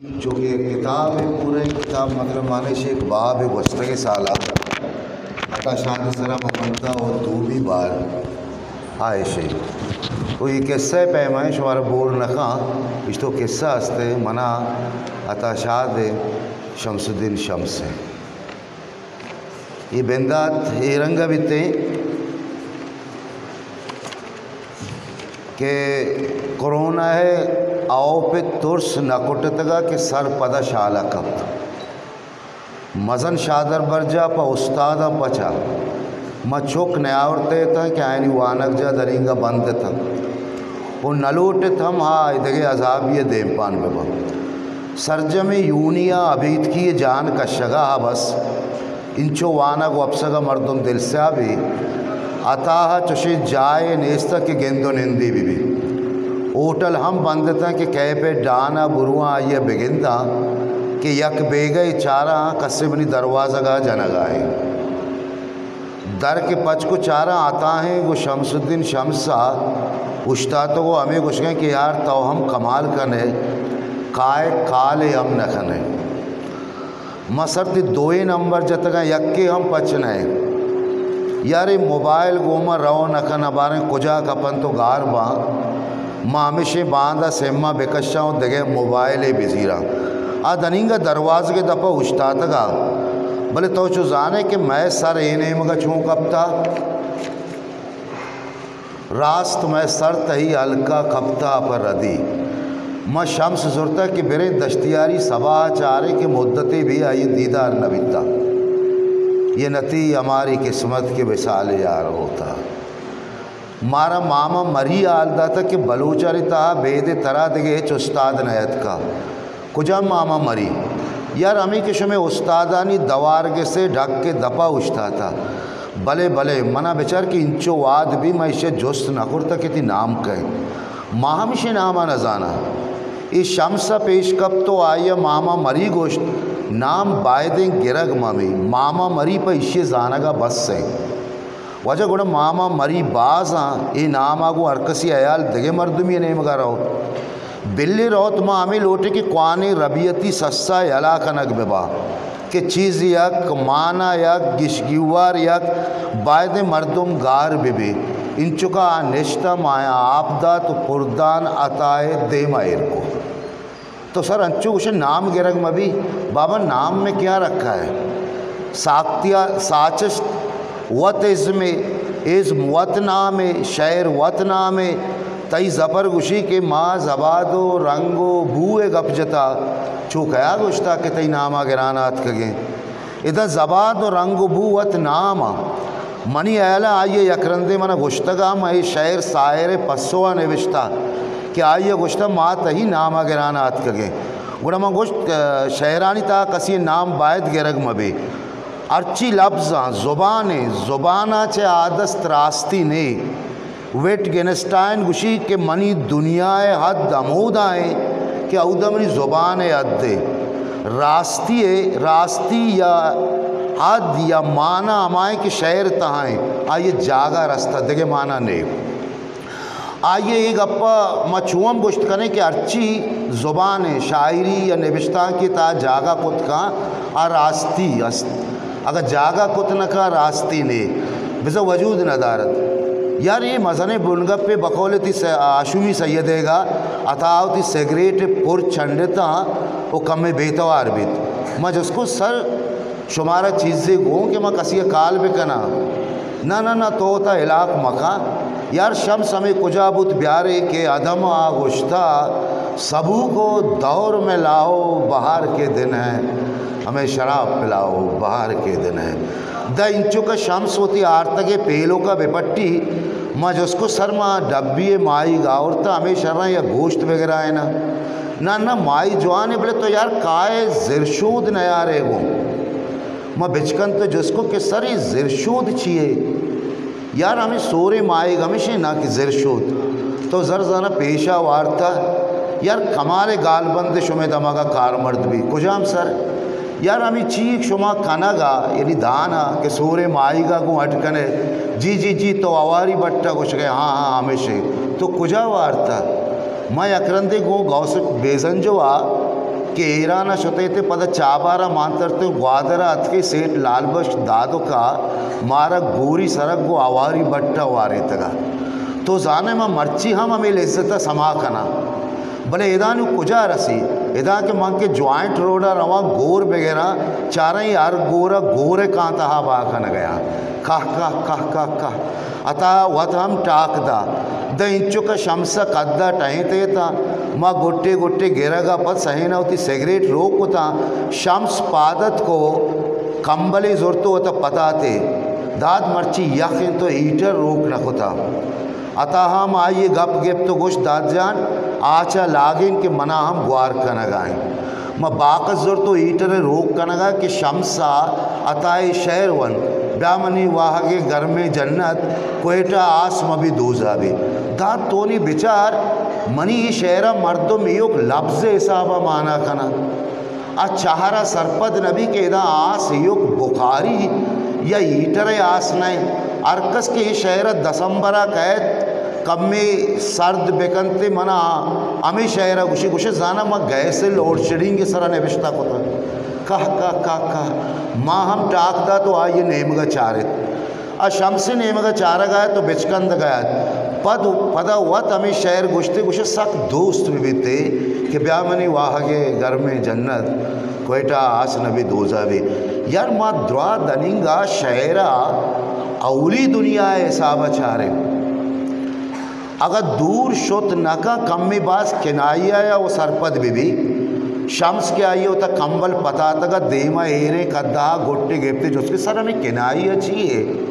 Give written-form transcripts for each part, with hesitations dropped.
चूँकि किताब है पूरे किताब मतलब माने से एक बाब है वस्त्र के साला अता शांत सरा ममता और दो भी बार आए से तो ये किस्सा पैमाइश हमारा बोर नखा इस तो किस्सा हस्ते मना अता शाद शमसुद्दीन शम्स है ये बेंदात ये रंगा बिते के कोरोना है आओ पे तुर्स नकुटतगा के सर पदा शाला कप्त मजन शादर बरजा प उस्ताद पचा म चुक न्यावरते था कि आयनी वानक जा दरिंगा बंद था वो नलोट थम हा इधगे अजाब ये देमपान बेबा सरजम यूनिया अभीत की ये जान का शगा हा बस इंचो वानक वपसगा मर्दुम दिल से भी अताह चुशे जाए नेस्ता के गेंदो निंदी भी ओटल हम बंद था कि कह पे डाना बुरुआ ये बेगिंदा कि यक बेगई चारा कस्से बनी दरवाज़ा गा जनगाए दर के पच को चारा आता है वो शमसुद्दीन शमसा उस्तादों को हमें कुछ कहें कि यार तो हम कमाल कने काय काले हम न खने मसरती दो ही नंबर जतगा यक्के हम पचने यार मोबाइल गोमा रहो न खन बारे कुजा कपन तो गार बा मामिशे बांधा सेम्मा बेकशाओं दगे मोबाइल बिजीरा आ दनिंगा दरवाज़ के दफ़ा उस्ताद का भले तो चुजाने कि मैं सर ए नेम का छूँ कपता रास्त मैं सर तही हल्का कपता पर रदी म शम्स जुरता कि बेरे दश्तियारी सबा चारे के मुद्दतें भी आई दीदार नबिता ये नती हमारी किस्मत के विसाल यार होता मारा मामा मरी आलदा था कि बलूचरिता बेदे तरा दिगे उस्ताद नयत का कुजा मामा मरी यार अमी के शुमे उस्तादानी दवारगे से ढक के दपा उछता था भले भले मना बेचार कि इंचो वाद भी मैं इसे जुस्त नकुर तक कि नाम कहे माहमिशे नामा न जाना इस शम्सा पेश कब तो आया मामा मरी गोश्त नाम बायदे गिरग ममी मामा मरी पर इसे जाना बस से वजह गुण मामा मरी बाजा ये नाम आगो अरकसी अयाल दगे मर्दुम ये नेम रहो बिल्ली रहो तुम हमें लोटे की क्वाने रबियती सस्सा यला कनक बेबा के चीज़ यक माना यक गिशगिवार यक बायदे मर्दुम गार बेबे इन चुका निश्ता माया आपदा तो पुरदान अताए दे मायर को तो सर अंचु कुछ नाम गिरग मबी बाबा नाम में क्या रखा है साक्तिया साचस वत इसमें इस वत नाम शहर वत नाम तई ज़फ़र गुशी के माँ जबादो रंगो बूए गपजता चूकया गुश्ता के तई नामा गिरानात कगे इधर जबाद रंग बू वत नाम मनी अला आइए यकरंदे मना गुश्तगा मई शहर सायर पस्सोआ निविश्ता कि आइए गुश्ता माँ तही नामा गिरानात कगे गुणमा गुश्त शहरानी ता कसी नाम बायद गिरग मबे अर्ची लफ्ज़ा ज़ुबाने ज़ुबाना चे आदस्त रास्ती ने वेट गेनस्टाइन गुशी के मनी दुनियाए हद अमूद आए कि अउदमनी ज़ुबान अद्दे रास्ती या हद या माना अमाए कि शहर तहाएँ आइए जागा रास्ता देगे माना ने आइए एक अप्पा मचुअम गुश्त करें कि अर्ची ज़ुबान शायरी या निविश्ता की ता जागा कुत का आ रास्ती अगर जागा कुत न का रास्ती ने बिज़ा वजूद नदारत यार ये मज़ने बुनगप पे बकौलती आशुमी सैयदेगा अतावती सिगरेट पुर छंडता वो कम में बेतवार बीत मैं जिसको सर शुमारा चीज़ें गो कि मैं कसी काल पे कना ना ना ना तो होता इलाक मका यार शम्स हमें कुजाबुत ब्यारे के अदम आगुश्ता सबू को दौर में लाओ बाहर के दिन है हमें शराब पिलाओ बाहर के दिन है द इंचों का शम्स होती आर्तगे पेलों का बेपट्टी माँ जिसको सर माँ डब्बी माई गावरता हमें शर्मा या गोश्त वगैरह है ना ना माई जवान है बोले तो यार काय जिरशूद न यार है वो माँ बिचकन तो जिसको कि सर ये जिरशूद चाहिए यार हमें सोरे माई हमेशा ना कि जिरशूद तो जर जाना पेशा वार्ता यार कमाल गालबंद शुमे दमागा कार मर्द भी कुजाम सर यार हमें चीख शुमा खानागा यानी दाना के सोरे माईगा को अटकने जी तो आवारी बट्टा कुछ गए हाँ हमेशा तो कुजा वार्ता मैं अकरंदे गो गौ से बेजन जो आ कि ईरान शुते पद चाबारा मांतरते ग्वादरा अतके सेठ लालबश दादो का मारा गोरी सरक गो आवारी बट्टा वारे तगा तो जाने में मर्ची हम हमें इज्जत समा कना भले इदानु कुजा रसी इदा के मांग के ज्वाइंट रोडा रवा गोर वगैरह चारा ही यार गोरा गोरे कांता हा बाखा न गया कह कह कह कह कह अता वत हम टाकदा द इंचु का शम्स कद्दा टहते था माँ गुट्टे गुट्टे गिरगा पद सही न होती सिगरेट रोक होता शम्स पादत को कंबली जोरतो होता पताते दाद मर्ची यकीन तो हीटर रोक न होता अतः हम आइए गप गेप तो गोश दाद जान आचा लागिन के मना हम ग्वार कनगाएं म बाकस जोर तो हीटर रोक कनगा कि शम्सा अताए शहर वन ब्यामनी वाहगे घर में जन्नत कोयटा आस मभी दूजा भी दाद तोनी विचार मनी शहरा मर्दों में योग लफ्ज़ हिसाबा माना कना चाहरा सरपद नबी के इदा आस योग बुखारी या हीटर आस नहीं अर्कस के शहर दसंबरा कैद कब में सर्द बेकनते मना अमी शहर गुशी गुशे जाना माँ गए से लोड शेडिंग के सरा ने विश्ता को कह कह कह कह माँ हम टाकदा तो आइए नेमगा चारित शमसे नेमगा चारा गया तो बिचकंद गया पद पदा हुआ तमी शहर गुश्ते गुशे सक दोस्त भी थे कि ब्यामनी वाहगे घर में जन्नत कोयटा आस नबी दोजा भी यार माँ द्वा दनिंगा शहरा अवली दुनिया हिसाब चारे अगर दूर शुत नका कम में बास किनाइया या वो सरपद भी शम्स के आई होता कंबल पता तक देमा एरे कद्दा गोट्टे गेपते जो उसके सर हमें किनाइया चाहिए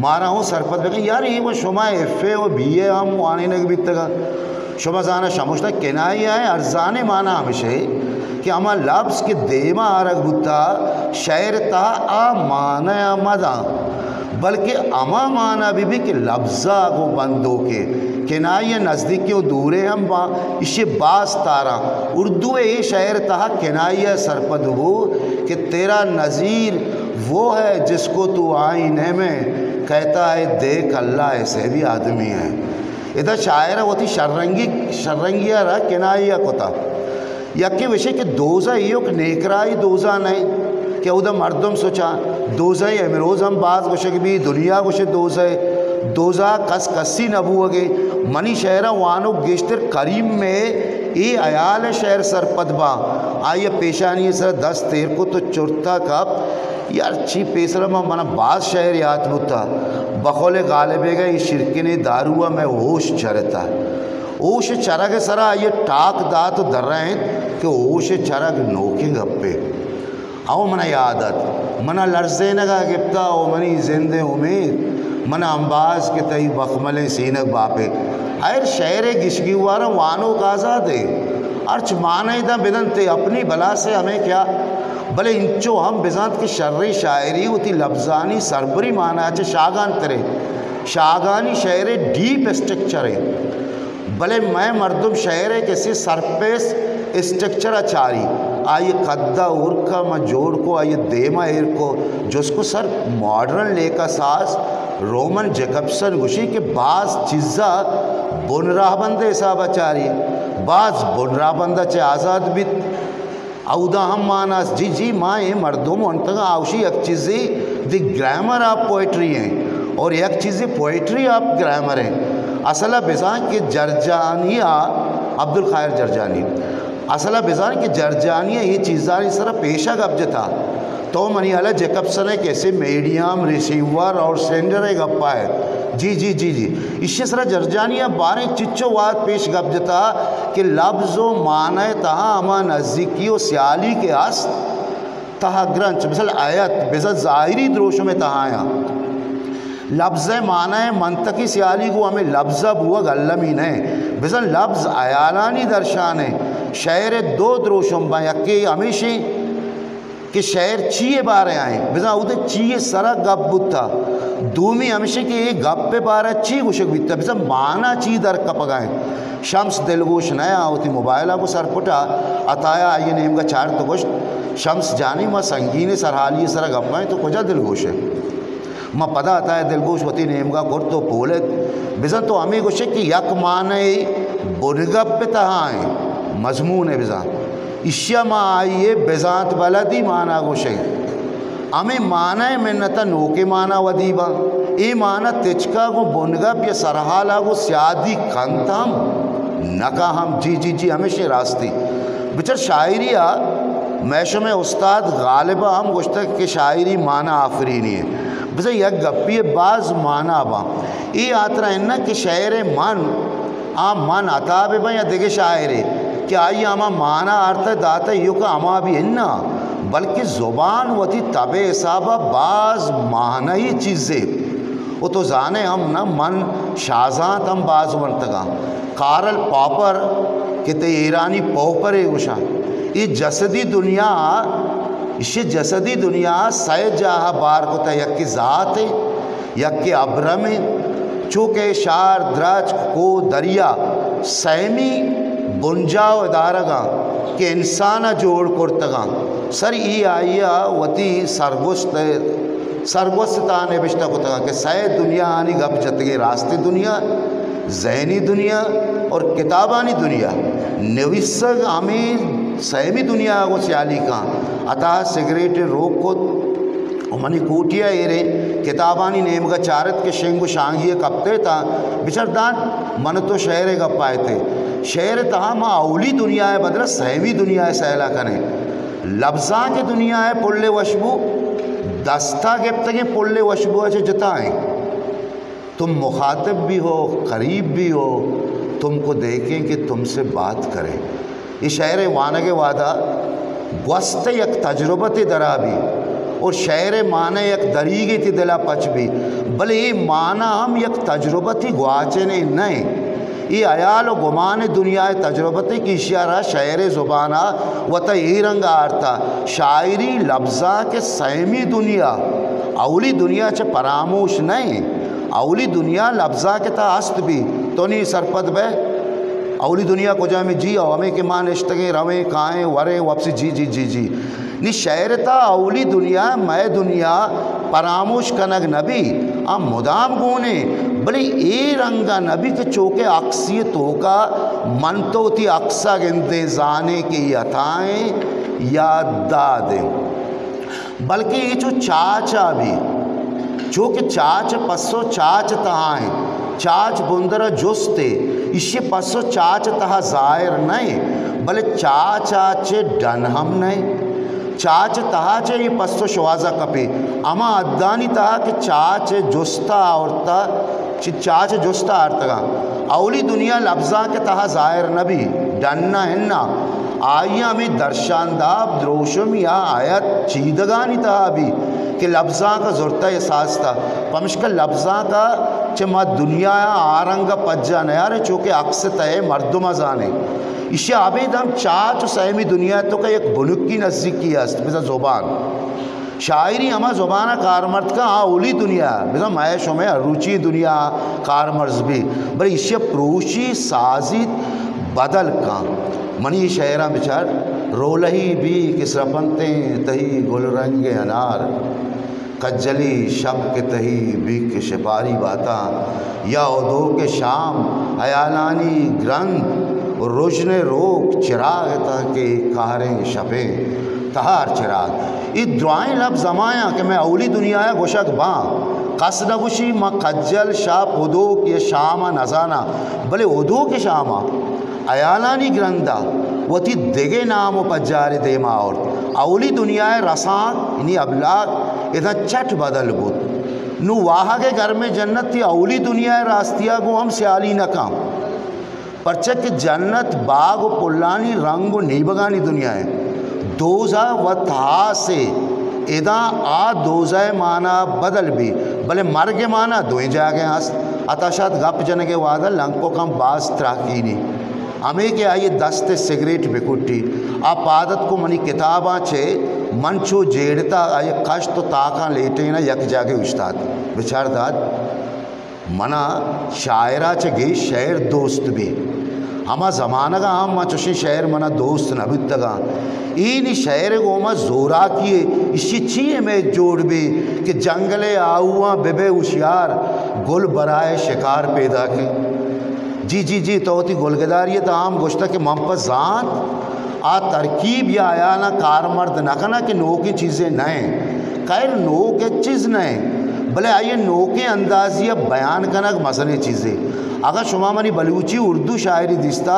मारा हूँ सरपद में यार ये वो शुमा एफे वो बी ए हम आने नग बीतगा शुमा जाना शमुश्ता किनाइया है अर्जाने माना हमेशे कि अमा लफ्ज़ के देमा आरग बुता शहर ता आ माना या मदा बल्कि अमा माना भी कि लफ्ज़ा को बंदो के किनाइया नज़दीकियों दूरे हम बा इसे बास तारा उर्दू ये शहर तहा किनाइया सरपद हो कि तेरा नज़ीर वो है जिसको तू आईने में कहता है देख अल्लाह ऐसे भी आदमी है इधर शायर होती शर्रंगिया रहा किनाइया को था यके विषय के दोजा यो नेकराई दोजा नहीं क्या उधर मर्दम सोचा दोजा ही अमरोज़ हम बाज गुशे भी दुनिया गुशे दोजा कस कसी नबू अगे मनी शहरा वानो गेश्तर करीम में ये अयाल शहर सरपदबा आइए पेशानी सर 10 तेर को तो चुरता कब यार ची पेसरा में मना बाज शहर याद बुता बखौले गालिबे गए ये शिरकिने दारुआ में होश चरता होश चरग सरा ये टाक दा तो दर रहे हैं कि होश चरग नोके गप्पे आओ मना यादत मना लर्जे नगा गिप्ता ओ मनी जिंदे उम्मीद मना अंबाज के तई बखमले सीनक बापे हर शहर गिशगी वारा वानो काजा दे अर्च माने दा बिदनते अपनी बला से हमें क्या भले इंचो हम बिजात की शर्री शायरी होती लफ्जानी सरबरी माना है शागान तरे शागानी शहर डीप स्ट्रक्चर है भले मैं मर्दुम शहर है किसी सरपेस स्ट्रक्चर अचारी आइए कद्दा उर्का म जोड़ को आइए देमा एर को जिसको सर मॉडर्न लेका सास रोमन जैकबसन गुशी के बाज चीज़ा बुनराबंद हिसाब अचारी बाज बुनराबंदा चे आज़ाद भी औदा हम मानास जी जी माँ ये मर्दों अंतगा आवशी एक चीज़ी द ग्रामर आप पोइट्री हैं और एक चीज़ी पोइट्री आप ग्रामर हैं असला बिजान के जरजानिया अब्दुल खायर जरजानी असला बिजान के जरजानिया ये चीज़ानी सरा पेशा कब्ज था तो मनी अला जैकबसन है कैसे मीडियम रिसीवर और सेंडर है गप्पा है जी जी जी जी इससे सरा जरजानिया बारे चिच्चो वाद पेश गब्ज था कि लफ्ज़ो माने तहा अमा नज़दीकी और सियाली के आस तहा ग्रंथ मिसल आयत बेजा ज़ाहिरी द्रोशों में तहा आया लफ्ज़ माना है मंतकी सियाली को हमें लफ्ज़ बुआ गल्लमीन है बेजा लफ्ज़ अयालानी दर्शान है शहर दो द्रोशों बा यके हमेशा कि शहर चीए बारे आए बिजा उधर चीए सरा गप बुता दूमी हमेशा कि ये गप पे बारा ची गुशक बीता बिजा माना ची दर कपगाए शम्स दिलगोश नया होती मोबाइल को सर पुटा अताया आइए नेम का चार तो गोश शम्स जानी माँ संगीन सरहाली सरा गप्पाएँ तो कुजा दिलगोश है माँ पता आता है दिलगोश होती नेम का गुर तो पोले बिजा तो हमें गुशे कि यक माने बुनगप पे तहाँ आए मजमून है बिजा इश्यमा आइए बेजात बलदी माना गोशे हमें माना है मिन्नता नोके माना वदीबा ए माना तिचका गो बुनगा ये सरहाला गो स्यादी खंतम नका हम जी जी जी हमेशा रास्ती बिचर शायरिया मैशो में उस्ताद गालिबा हम गुश्ता के शायरी माना आफरीनी है बस यह गप्पी बाज माना बा ये आतरा है ना कि शायर मन आ मन अताब बा या देखे शायरे कि आई आमा माना अर्थ दाता यू का अमा भी है ना बल्कि ज़ुबान वती तबे हिसाबा बाज माना ही चीज़ें वो तो जाने हम ना मन शाहजहाँ हम बाज बनतगा कारल पॉपर किते ईरानी पॉपर है उषा ये जसदी दुनिया इसे जसदी दुनिया सै जहा बार को यक की ज़ात है यक के अब्रम है चूँकि शार द्रज को दरिया सहमी बुंजाव दारगा के इंसान जोड़ कुर्तगा सर ई आइया वती सरगुस्ता ने बिश्ता कुतगा के सै दुनिया आनी गप जतगे रास्ते दुनिया जहनी दुनिया और किताबानी दुनिया नविसग हमें सहमी दुनिया को सियाली का अतः सिगरेट रोक को मनी कोटिया एरे किताबानी नेम का चारत के शेंगु शांगिए कपते था बिचरदान मन तो शहर गप पाए थे शहर तहा माँ अवली दुनिया है बदला सहमी दुनिया है सहला कने लफ्ज़ा की दुनिया है पुल्ले वशबू दस्ता गिफ्त के पुल्ले वशबू अच्छे जताएँ तुम मुखातिब भी हो करीब भी हो तुमको देखें कि तुमसे बात करें ये शहर वाना के वादा वस्त एक तजुर्बत दरा भी और शहर माना एक दरीगे थी दिला पच भी भले ये माना हम एक तजुर्बत ही गुआचे नहीं ये अयाल और गुमान दुनिया तजुर्बत की इशारा शहर ज़ुबाना वत यही रंग आरता शायरी लफ्ज़ा के सहमी दुनिया अवली दुनिया च परामोश नहीं अवली दुनिया लफ्ज़ा के ता अस्त भी तो नहीं सरपद बह अवली दुनिया को जा में जी और हमें के मान इश्तगे रवे काएँ वरे वापसी जी जी जी जी नी शहरता अवली दुनिया मैं दुनिया परामोश कनक नबी आ मुदाम गुने बड़े ए रंगा नबी के चौके अक्सियत होगा मन तो थी अक्सा गिनते जाने की यथाएँ याद दादें बल्कि ये जो चाचा भी जो कि चाच पसो चाच तहाएँ चाच बुंदर जुस्ते इसे पसो चाच तहा जाहिर नहीं भले चाचे डन हम नहीं चाच तहा चे ये पसो शवाजा कपे अमा अद्दानी तहा कि चाच जुस्ता औरता चाच जुस्ता आर्तगा अवली दुनिया लफ्ज़ा के तहा जाहिर नबी डन्ना हिन्ना आइया में दर्शानदा द्रोशम या आयत चीदगानी तहा भी कि लफ्ज़ा का ज़रूरत एहसास था पमशका लफ्ज़ा का चमा दुनिया आरंग पज्जा नया रे चूँकि अक्स तय मर्दुमा जाने इसे आबेद हम चाच सहमी दुनिया तो का एक बुनुक की नज़दीक की हस्त बिजा ज़ुबान शायरी हमा ज़ुबाना कारमर्द का उली दुनिया बिजा मैश में रुचि दुनिया कारमर्ज भी बड़ी इसे प्रोशी साजिद बदल का मनी शहरा बिचार रोलही भी किसरपनते तही गुलरंगे अनार कज्जली शब के तही भी के शिपारी बाता या उदो के शाम अयालानी ग्रंथ रोशने रोक चिराग ताकि कारें शपे तहार चिराग ये दुआएं लफ्ज़ जमाया कि मैं अवली दुनिया है गोशक बाँ कस नगुशी माँ कज्जल शाप उदो के शामा नजाना भले उदो के शामा अयालानी ग्रंदा वती देगे नाम पज्जारे देमा और अवली दुनिया रसात इन्हीं अबलाग इधर चट बदल बुत नु वाह के घर में जन्नत थी अवली दुनिया रास्तिया को हम स्याली न काम परचक जन्नत बाग पुल्लानी रंग नीबगानी दुनिया है दोजा व था से इदा आ दोजा माना बदल भी भले मर के माना धोए जागे हंस अताशात गप जन के वादा लंग को कम बास त्राकी नहीं हमें के आइए दस्ते सिगरेट बिकुट्टी आप आदत को मनी किताबा छे मन छो जेड़ता आये कश तो ताका लेटे ना यक जागे उस्ताद विचार दाद मना शायरा चे गई शहर दोस्त भी हमा ज़माना का हम चुशी शहर मना दोस्त नबितगा इन शहर को हम जोरा किए इसी छिए में जोड़ भी कि जंगले आऊआ बेबे होशियार गुल बराए शिकार पैदा के जी जी जी तो होती गुलगदारी तो आम गोश्ता के मम पर ज़ात आ तरकीब या आया ना कारमर्द नखना कि नो की चीज़ें नए खैर नो के चीज़ नए भले आइए नो के अंदाजिया बयान कनक मसले चीज़ें अगर शुमा मनी बलूची उर्दू शायरी दिस्ता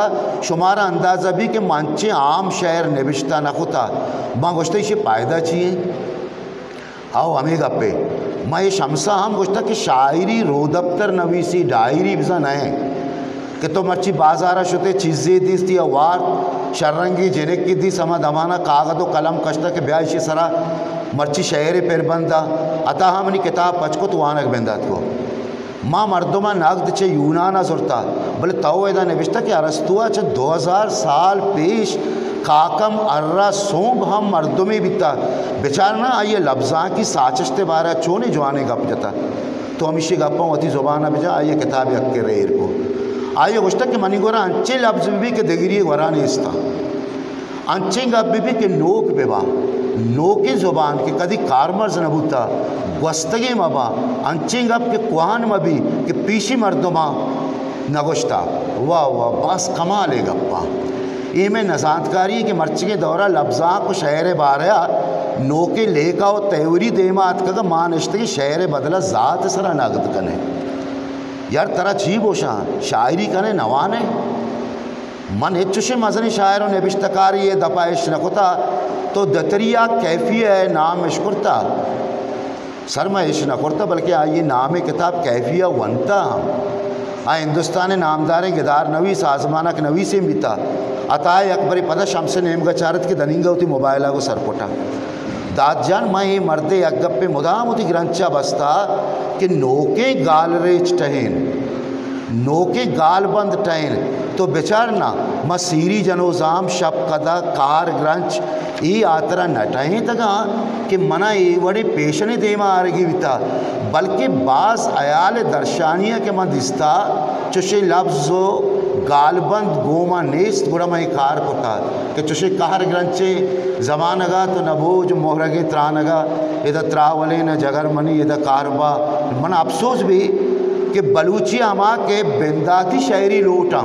शुमारा अंदाज़ा भी कि मंचे आम शायर नबिश्ता न खुता माँ गोश्ता इसे पायदा चाहिए आओ हमें गप्पे माँ ये शमसा हम गोश्ता कि शायरी रो दफ्तर नवीसी डायरी बिजा नए कि तो मर्ची बाजारा शुते चीज़ें दिस थी अवार शर्रंगी जेनेक की दी समा दमाना कागज़ कलम कश्ता के ब्याह इसी सरा मर्ची शहर पेरबंदा अतः हमनी किताब पचको तो वानक बेंदात को माँ मर्दमा नगद चे यूनाना जुरता बोले तव एदा नबिश्ता कि अरस्तुआ चे 2000 साल पेश काकम अर्रा सोंब हम मर्दों में बीता बेचार ना आइए लफ्ज़ा की साचश्ते बारा चोने जवाने गप जाता तो हम इसी गप्पों अति ज़ुबाना बेजा आइए किताब यक्के रेर को आइए गोश्ता कि मनी गोरा अंचे लफ्ज़ भी के दगिरी वराने इसता अंचे गप भी के नोक बेबा नोके ज़ुबान के कदी कारमर्ज नबूता गस्तगे मबा अंचिंग अब के कुहान मबी के पीछी मर्दमा नगोश्ता वाह वाह बस कमाल है गप्पा ये में नजातकारी के मर्च के दौरा लफ्ज़ा को शहर बारया नोके लेका और तेवरी देमात का मानश्त के शहर बदला ज़ात सरा नगद कने यार तरा चीब होशा शायरी कने नवाने मन हेचुशे मजनी शायर ने बिश्तकारी ये दपाइश नकुता तो दतरिया कैफी है नाम इश्कुरता शर्मा इश न करता बल्कि ये नाम किताब कैफिया वनता हम हिंदुस्तान नामदार गिदार नवी साजमानक नवी से बीता अताए अकबरी पद शमस नेम गचारत की दनिंगा होती मोबाइला को सरपोटा दादजान माँ ये मर्दे अगप पे मुदाम होती ग्रंचा बसता कि नोके गाल रेच टहन नोके गाल बंद टहन तो बेचार ना मसीरी जनोजाम शब कदा कार ग्रंच ये आतरा नटाएं तगा कि मना ये बड़े पेशने देमा आरगी बिता बल्कि बास अयाल दर्शानिया के मन दिस्ता चुशे लफ्ज़ो गालबंद गोमा नेस्त गुड़ा मई कार कोता कि चुशे कार ग्रंचे जमानगा तो नबोज मोहरगे त्रानगा इधर त्रावले न जगर मनी इधर कारबा मन अफसोस भी कि बलूचिया माँ के बेंदाती शायरी लोटा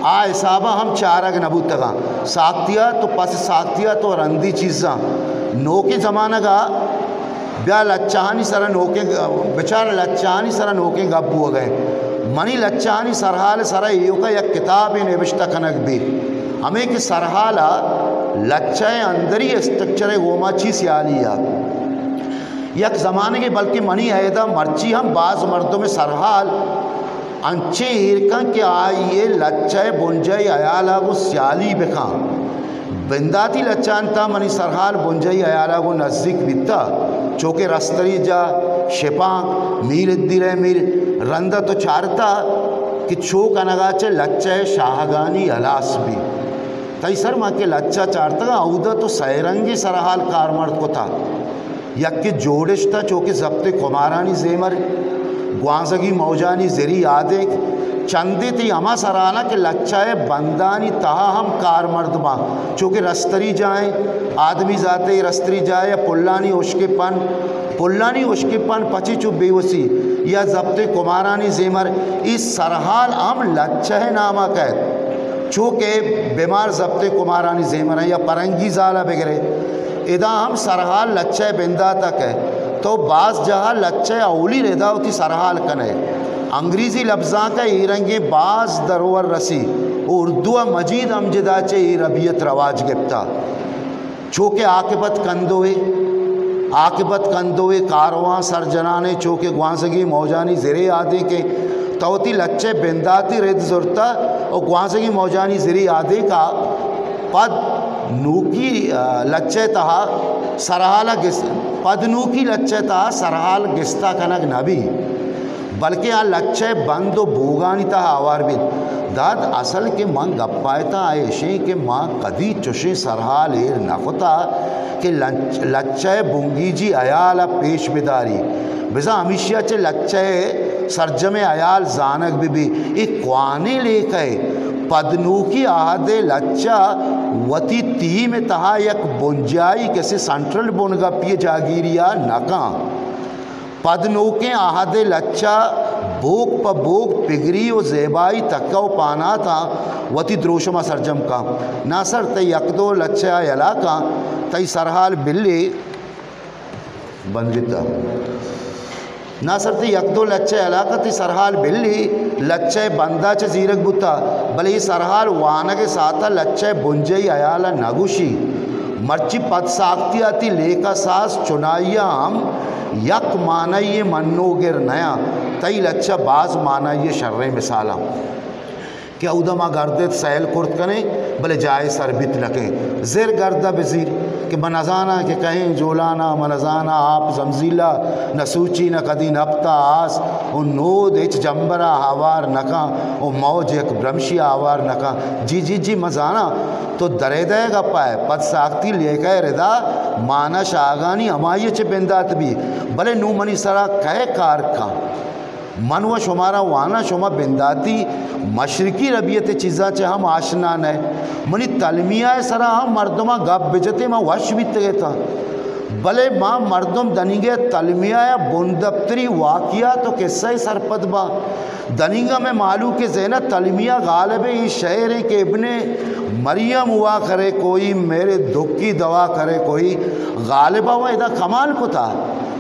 आ हिसाबा हम चारग नबूतगा साख्तिया तो पस साख्तिया तो रंदी चीज़ा नोके ज़माना का ब्या लच्चानी सरा नोके बेचारा लच्चानी सरा नोके गब्बू हो गए मनी लच्चानी सरहाल सरा योका या किताब नबिश्ता कनक भी हमें कि सरहाला लच्चाए अंदरी स्ट्रक्चर गोमा चीज़ यालिया यक ज़माने के बल्कि मनी हैदा मर्ची हम बाज़ मर्दों में सरहाल अंचे हिरका के आइए लच्चाए बुंजाई अयाला को स्याली बेखा बिंदाती लच्चानता मनी सरहाल बुंजाई अयाला को नज़दीक बिता चौके रस्तरी जा शिपांक मीर दिले मीर रंदा तो चारता कि चौक अनगाचे लच्चाए शाहगानी अलास भी तई सर माँ के लच्चा चारता औदा तो सैरंगी सरहाल कारमर्द को था यक के जोड़िश था चौके जब्ते कुमारानी जेमर ग्वांसगी मौजानी ज़री आदे चंदे ती अमा सराना के लच्चाए बंदानी तहा हम कार मर्दमा चूँकि रस्तरी जाएँ आदमी जाते रस्तरी जाए या पुल्लानी उश्किपन पची चुप बेवसी या जब्ते कुमारानी जेमर इस सरहाल हम लच्चाए नामा कैद चूँकि बीमार जब्ते कुमारानी जेमर है या परंगी ज़ाला वगैरह इदा हम सरहाल लच्चाए बिंदा तक है तो बास जहाँ लच्चे अवली रेदा होती सरहाल कने अंग्रेज़ी लफ्ज़ा का रंगे बास दरोवर रसी उर्दू मजीद अमजदा चे रबियत रवाज गिफ्ता चूँकि आकिबत कंदोए कारवां सरजनाने चूँकि ग्वांसगी मौजानी ज़रे आदे के तोती लच्चे बिंदाती रेद जुरता और ग्वांसगी मौजानी ज़रे आदे का पद नूकी लच्चे तहा सरहाला गिस पदनूकी लच्चे तहा सरहाल गिस्ता कनक नबी बल्कि आ लच्चे बंदो भूगानी तहा आवार भी दाद असल के माँ गप्पायता आयशे के माँ कदी चुशे सरहाल एर नखता कि लच्चे बुंगीजी अयाल पेश बिदारी बिजा हमेशा चे लच्चे सरजमे अयाल जानक बीबी एक क्वाने लेके पदनूकी आहदे लच्चा वती ती में तहा यक बुंजाई कैसे सेंट्रल बुनगा पिए जागीरिया नका पदनूके आहदे लच्चा बोक प बोक पिगरी और जेबाई तक्का पाना था वती द्रोशमा सरजम का ना सर तई यकदो लच्छा यला का तई सरहाल बिल्ली बंदिता ना सर तई यकदो लच्छा यला का तई सरहाल बिल्ली लच्छे बंदा च जीरक बुता भले ही सरहाल वाना के साथा लच्छे बुंजई अयाला नगुशी मर्ची पद साक्ति आती लेका सास चुनाइया हम यक माना ये मन्नो गिर नया तई लच्छा बाज माना ये शर्रे मिसाला क्या उदमा गर्दत सैल कुर्त करें भले जाए सरबित लकें ज़ेर गर्दा बज़ीर कि बनजाना के कहें जोलाना मनजाना आप जमजीला न सूची न कदी नपता आस ओ नोद एच जम्बरा आवार नका ओ मौज एक ब्रमशी आवार नका जी जी जी मजाना तो दरे दे गप्पा है पद साख्ती लेकर रिदा माना शागानी अमाये च बिंदात भी भले नू मनी सरा कह कार का मन व शुमारा वाना शुमा बिंदाती मशरकी रबियत चीज़ा चे हम आशना न मनी तलमिया सरा हम मर्दमा गप बिजते माँ वश बीत गए था भले माँ मर्दम दनिगे तलमिया बुंदफ्तरी वाकिया तो किस्सा ही सरपद बा दनिगा में मालू के ज़ेना तलमिया गालिब इस शहर है कि इब्ने मरियम हुआ करे कोई मेरे दुख की दवा करे कोई गालिबा हुआ इधर कमाल को था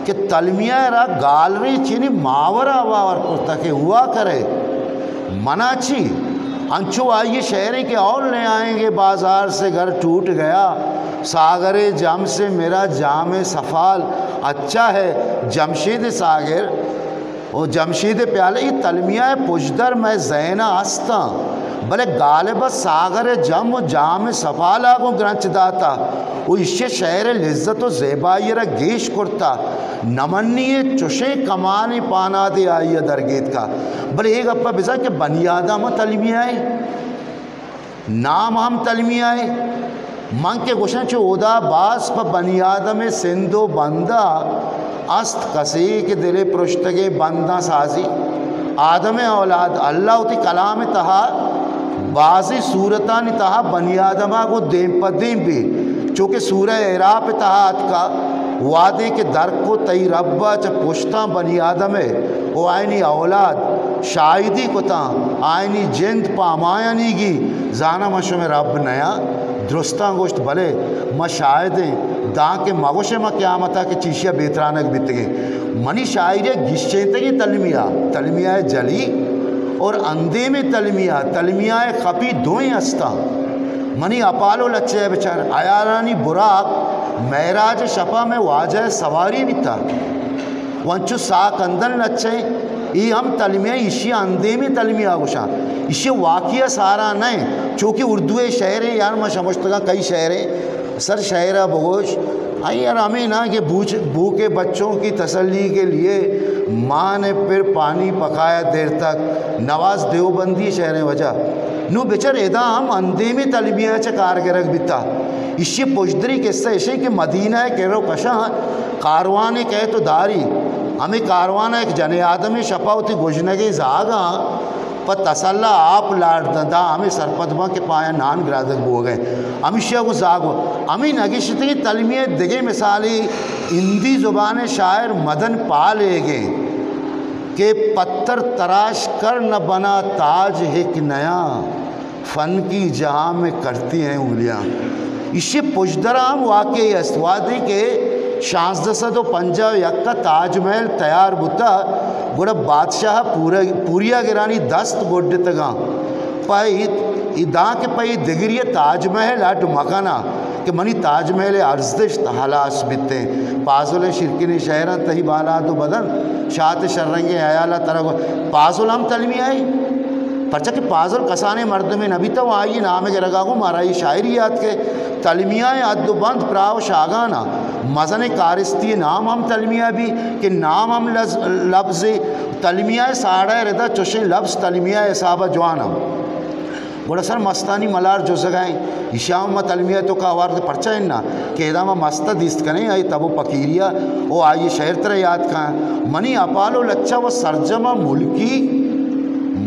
कि तलमिया रा गाल रही चीनी मावरा वावर कुर्ता के हुआ करे मनाची अंचो आइए शहर के और ले आएंगे बाजार से घर टूट गया सागरे जम से मेरा जाम सफ़ाल अच्छा है जमशीद सागर और जमशीद प्याले ये तलमिया पुजदर मैं जैना आस्ता भले गालिब सागर जम जाम सफ़ाल आगो ग्रंच दाता वो इससे शहर लिज्जत व ज़ेबाइरा गेश कुर्ता नमन्नी चुशे कमाने पाना दे आई दरगेत का भले एक अप्पा बिजा के बनियादा में तलमियाए नाम हम तलमियाए मंग के गुशन चो उदा बास पर बनियादा में सिंधो बंदा अस्त कसी के दिले पृष्ठगे बंदा साजी आदम औलाद अल्लाह उती कलाम तहा बाजी सूरता ने तहा बनियादमा को देम पदेम भी चूँकि सूरह एराप तहात का वादे के दर को तई रब्बा च पुश्ता बनी आदम है वो आयनी औलाद शाहिदी को ता आयनी जिंद पामायानी की जाना मशो में रब नया दुरुस्ता गोश्त भले म शायदें दा के मगोशे म क्यामता के चीशिया बेतरानक बीत गए मनी शायरे गिश्चेतगी तलमिया जली और अंधे में तलमिया खपी दोएं अस्ता मनी अपालो लच्चे बेचार अयारानी बुराक महराज शपा में वाजह सवारी भी था वंचु सा कंदन लच्चे ये हम तलमिया इसी अंधे में तलमिया गुशा इसे वाकिया सारा नहीं चूँकि उर्दू शहर है यार मैं समझता कई शहर है सर शहर बगोश आई यार हमें ना कि भूखे बच्चों की तसल्ली के लिए माँ ने फिर पानी पकाया देर तक नवाज देवबंदी शहर वजह नू बेचर एदा हम अंधे में तलमिया च कारगर बिता इसे पुजदरी किस्सा ऐसे कि मदीना है कह रो कशा कारवान कह तो दारी हमें कारवान एक जने आदमी शपावती गुजनगे जागा पर तसल्ला आप लाड दा हमें सरपदमा के पाया नान गिरादक बो गए अमिशा को जागो अमी नगिशती तलमिया दिगे मिसाली हिंदी ज़ुबान शायर मदन पा ले गए कि पत्थर तराश कर न बना ताज एक नया फ़न की जहाँ में करती हैं उंगलियाँ इसे पुजदराम वाकई अस्वादी के 1650 यक्का ताजमहल तैयार बुता गुड़ा बादशाह पूरिया गिरानी दस्त गोड तगा पाई इदा के पाई दिगरिय ताजमहल अट मकाना कि मनी ताजमहल अर्जदिश हलास बिते पाजुल शिरकिन शहर तही बाला तो बदन शात शर्रंगे अयाला तरह पाजुल हम तलमी आई परचा कि पाजुल कसाने मर्द में नबी तो आई नाम के रगा को मारा ये शायरी याद के तलमिया अद्दुबंद प्राव शागाना मज़न कारिस्ती नाम हम तलमिया भी कि नाम हम लफ्ज़ तलमिया साड़ा रदा चुशे लफ्ज़ तलमिया साबा जवाना बड़ा सर मस्तानी मलार जो जगह इशाम तलमिया तो का वार परचा है ना कि एदा मस्त दिस्त करें आई तब पकीरिया वो आइए शहर तरह याद खां मनी अपालो लच्चा वो सरजमा मुल्की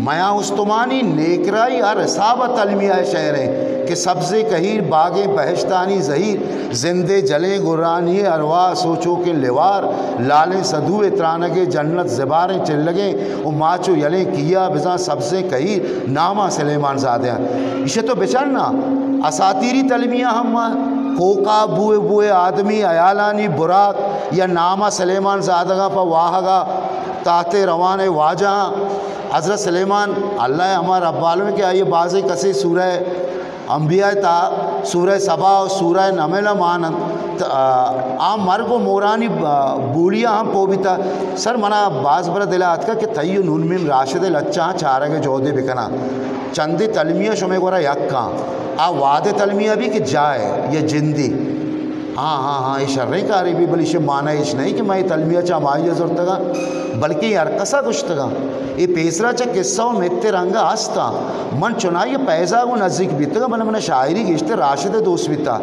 मया उस्तमानी नेकराई और साबा तलमिया शहर है कि सब्ज़े कहीर बागे बहश्तानी ज़हीर जिंदे जले गुरानी अरवा सोचो के लेवार लालें सदुए त्रानगे जन्नत ज़बारें चिल्लगे वो माचो यलें किया बिजा सब्ज़े कहीर नामा सलेमान ज़ादे इसे तो बेचरना असातीरी तलमिया हम कोका बुए बुए आदमी अयालानी बुराक या नामा सलेमान ज़ादगा पर वाहगा ताते रवान वाजा हज़रत सलेमान अल्लाह हमारा अब्बाल में क्या ये बाज़ कसे सूरह अम्बिया ता सूरह सबा और सूरह नमेला मानंद आम मर्ग मोरानी बूढ़िया हम पोबिता सर मना बाज़ बरा दिला का कि तय्यु नून मीम राशिद लच्चा चारगे जोदे बिकना चंदी तलमिया शुमे गोरा यक्का आ वादे तलमिया भी कि जाए ये जिंदी हाँ हाँ हाँ ये शर्रें कारी भी बल इसे माना इस नहीं कि मैं तलमिया चा माइया ज़रूरतगा बल्कि यार कसा गुश्तगा ये पेसरा चा किस्सा मित्ते रंगा हस्ता मन चुनाई पैसा को नज़दीक बीतगा मन मन शायरी गिश्ते राशिद दोस्त बीता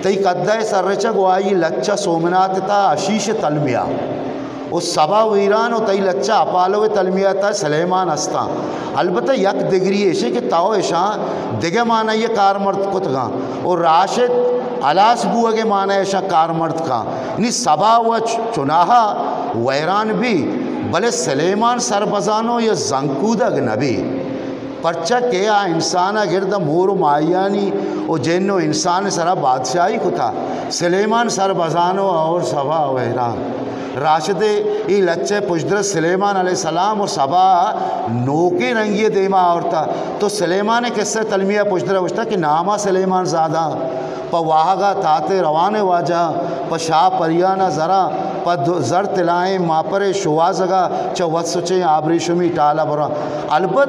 तई कद्दा सर्रचा गुआई लच्चा सोमनाथ था आशीष तलमिया उस सबा वीरान और तई लच्चा अपालो तलमिया था सलेमान हस्ता अलबत्ता यक दिगरी ऐसे कि ताओ ऐशा दिगे माना ये कार मर्द कुतगा और राशिद अलास बुआ के माना ऐसा कार मर्द का नहीं सबा व चुनाहा वैरान भी भले सलेमान सरबजानो या जंकूदग नबी परचा के आ इंसान गिरद मोर मायानी और जैनो इंसान सरा बादशाही को था सलेमान सरबजानो और सबा वैरान राशिद ई लच्चे पुजदर सलेमान अलैहिस्सलाम और सबा नोके रंगिए देमा और था तो सलेमान किस्से तलमिया पुजदर उछता कि नामा सलेमान ज़्यादा प वाहगा ताते रवाने वाजा प शाह परियाना ज़रा प ज़र तिलाएँ मापरे शुवाजगा च वत्सुचे आबरीशुमी टाला बरा अलबत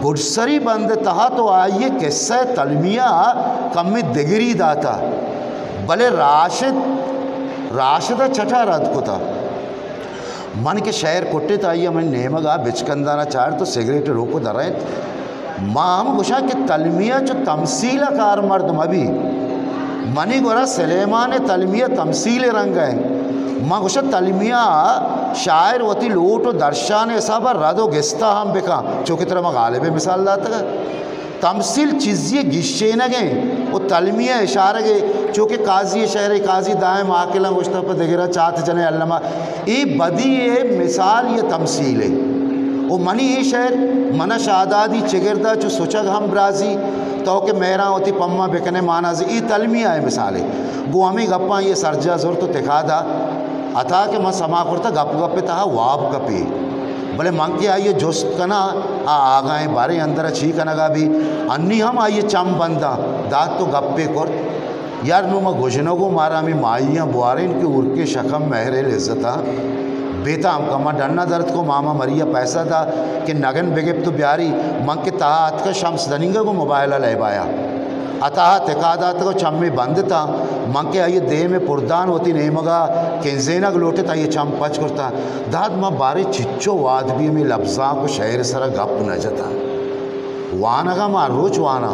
गुडसरी बंद तहा तो आइए किस्से तलमिया कम में दिगरी दाता भले राशिद छठा रद को था मन के शहर कुट्टे ताइया मैं नेमगा बिचकंदाना चार तो सिगरेट रोको दरें माम गुशा के तलमिया जो तमसीला कार मर्द मबी मनी गोरा सलेमान तलमिया तमसील रंग है माँ गुशा तलमिया शायर वती लोट दर्शान सब रदो गिस्ता हम बिका चौकी तरह मैं गालिब मिसाल दाता तमसील चीज़िए गिस्से न गए वो तलमिया इशारे गए चूँकि काजी शहर काजी दाएँ माकिला गुश्ता पर दिगरा चात जने अल्लामा ये बदी ये मिसाल ये तमसील है वो मनी ये शहर मना शादादी चिगिरदा जो सुचग हम ब्राजी तो के मेरा होती पम्मा बिकने माना ये तलमिया है मिसाल है गो हमें गप्पा ये सरजा जोर तो दिखा दा अथा के मैं समा करता गप गप्पे तहा वाप गपी भले मंग के आइए जोस्त कना आ गए बारे अंदर छी कनगा भी अन्नी हम आइए चम बंदा दात तो गप्पे कर यार नो मैं घुशनों को मारा हमें माइयाँ बुआरे इनके उड़ के शकम महरे इज्जता बेटा हम कमा डरना दर्द को मामा मरिया पैसा था कि नगन बेगेब तो ब्यारी मंग के ताहत का शम्स दनिंगा को मोबाइल ले पाया अतः तिकादात को चम्मे बंद था मंग के आइए देह में पुरदान होती नहीं मगा केंजेनक लोटे था ये चम पच करता दाद माँ बारे चिच्चो वाद भी में लफ्ज़ा को शहर सरा गप न जता वानगा माँ रोच वाना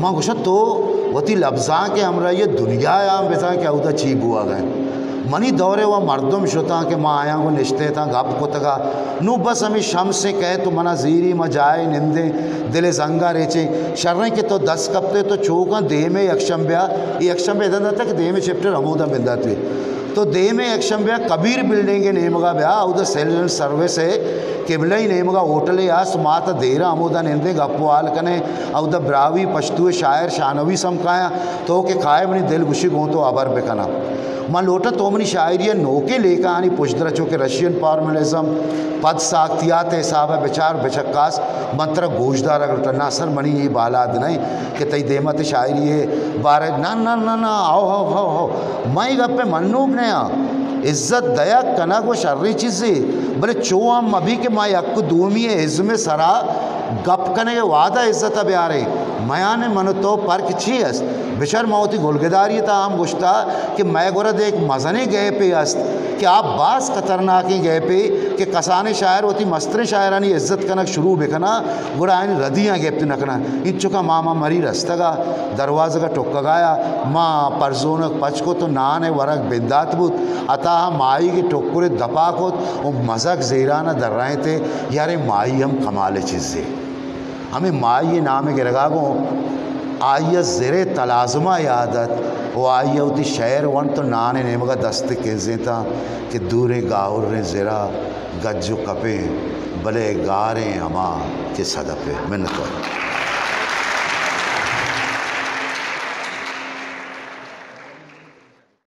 माँ गुशा तो वती लफ्ज़ा के हमरा ये दुनिया आम बेता क्या उदा चीब हुआ गए मनी दौरे वह मर्दम शुता के माँ आया को निश्ते था गप को तगा नू बस हमें शम से कहे तो मना जीरी मजाए निंदे दिले जंगा रेचे शर्रे के तो 10 कपते तो चौका देह में यक्षम्ब्या ये यक्षम्ब्या इधर था कि देह में चिप्टर अमूदा बिंदा थे तो देह में यक्षम्ब्या कबीर बिल्डिंग नेमगा ब्या उधर सेल सर्विस है किबला ही नेमगा होटल यास मात देरा अमूदा निंदे गपवाल कने उधर ब्रावी पश्तुए शायर शानवी समकाया तो के खाए मनी दिल गुशी गो तो आबर बेकना मन लोटा तो मनी शायरी नोके लेकर आनी पुछदरा चूँकि रशियन पार्मलिज्म पद साख्तियात हिसाब है बेचार बेचक्कास मंत्र गोशदार अगर नासर मनी ये बालाद नहीं कि तई देमत शायरी है बारे ना ना ना ना आओ हो हो हो मई गप्पे मन्नूब नया इज्जत दया कना को शर्री चीज़ बोले चो हम अभी के माँ यक दूमी है इज़्म सरा गप कने के वादा इज्जत अब आ रही मया ने मन तो पर्क छीस बिशर मौती गुलगदारी था आम गुश्ता कि मैं गोरा देख मजने गए पे अस्त कि आप बास खतरनाक ही गए पे कि कसाने शायर होती मस्तर शायरानी इज्जत कनक शुरू बेखना गोरा आइन रदियाँ गेप्त नकना इन चुका मामा मरी रस्तगा दरवाज़ा का टोक्का गाया माँ परजोनक पच को तो नान वरक बिंदात बुत अतः माई के टोकुरे दपाक होत और मज़क ज़ेराना दर रहे थे यारे माई हम कमाल चीज़ें हमें माई ये नाम के रगागो आइय ज़ेरे तलाज़मा यादत वो आइय उती शहर वन तो नाने नेमगा दस्त के जेता कि दूरे गाउर ने ज़रा गज्जो कपे भले गारे अमा के सदपे मिन्नत।